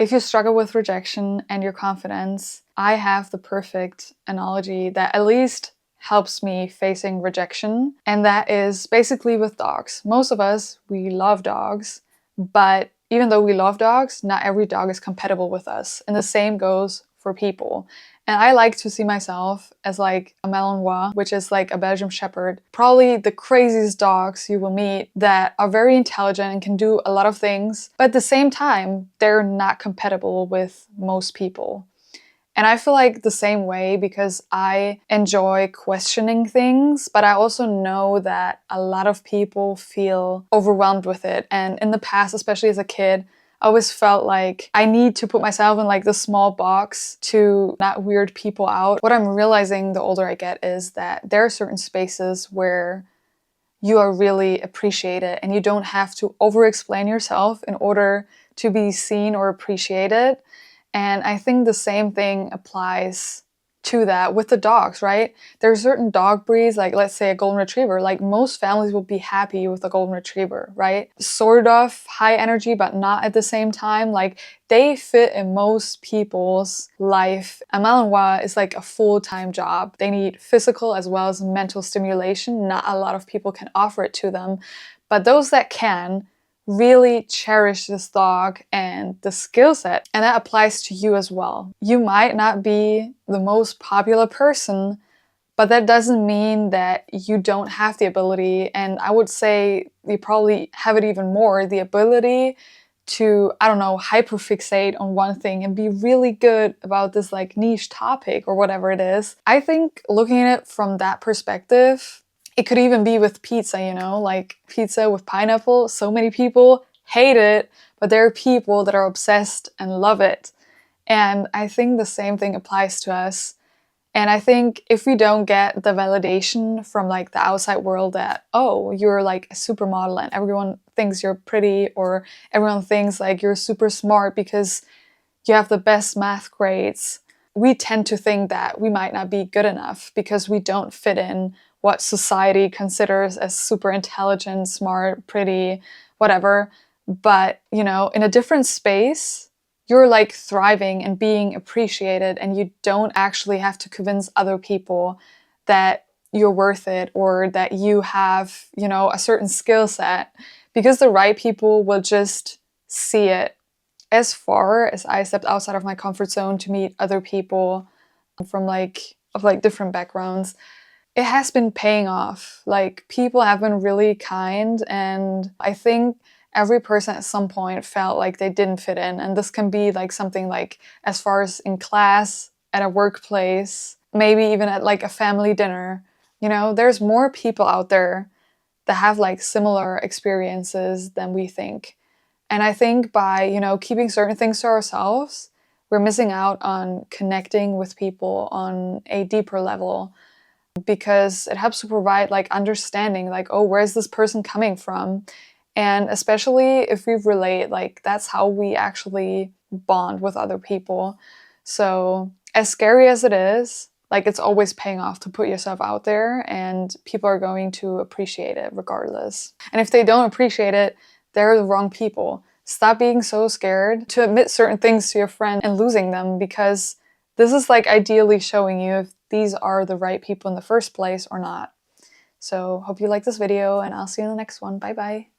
If you struggle with rejection and your confidence, I have the perfect analogy that at least helps me facing rejection, and that is basically with dogs. Most of us, we love dogs, but even though we love dogs, not every dog is compatible with us, and the same goes for people. And I like to see myself as like a Malinois, which is like a Belgian Shepherd. Probably the craziest dogs you will meet that are very intelligent and can do a lot of things, but at the same time, they're not compatible with most people. And I feel like the same way because I enjoy questioning things, but I also know that a lot of people feel overwhelmed with it. And in the past, especially as a kid, I always felt like I need to put myself in like the small box to not weird people out. What I'm realizing the older I get is that there are certain spaces where you are really appreciated and you don't have to over-explain yourself in order to be seen or appreciated. And I think the same thing applies to that with the dogs, right? There are certain dog breeds, like let's say a golden retriever, like most families will be happy with a golden retriever, right? Sort of high energy, but not at the same time. Like they fit in most people's life. A Malinois is like a full-time job. They need physical as well as mental stimulation. Not a lot of people can offer it to them, but those that can really cherish this dog and the skill set, and that applies to you as well. You might not be the most popular person, but that doesn't mean that you don't have the ability, and I would say you probably have it even more, the ability to, I don't know, hyperfixate on one thing and be really good about this like niche topic or whatever it is. I think looking at it from that perspective, it could even be with pizza, you know, like pizza with pineapple. So many people hate it, but there are people that are obsessed and love it. And I think the same thing applies to us. And I think if we don't get the validation from like the outside world that, oh, you're like a supermodel and everyone thinks you're pretty, or everyone thinks like you're super smart because you have the best math grades, we tend to think that we might not be good enough because we don't fit in what society considers as super intelligent, smart, pretty, whatever. But, you know, in a different space, you're like thriving and being appreciated, and you don't actually have to convince other people that you're worth it or that you have, you know, a certain skill set, because the right people will just see it. As far as I stepped outside of my comfort zone to meet other people from like different backgrounds, it has been paying off. Like people have been really kind, and I think every person at some point felt like they didn't fit in. And this can be like something like as far as in class, at a workplace, maybe even at like a family dinner. You know, there's more people out there that have like similar experiences than we think. And I think by, you know, keeping certain things to ourselves, we're missing out on connecting with people on a deeper level, because it helps to provide like understanding, like, oh, where's this person coming from? And especially if we relate, like that's how we actually bond with other people. So as scary as it is, like it's always paying off to put yourself out there, and people are going to appreciate it regardless. And if they don't appreciate it, they're the wrong people. Stop being so scared to admit certain things to your friend and losing them, because this is like ideally showing you if these are the right people in the first place or not. So hope you like this video, and I'll see you in the next one. Bye bye.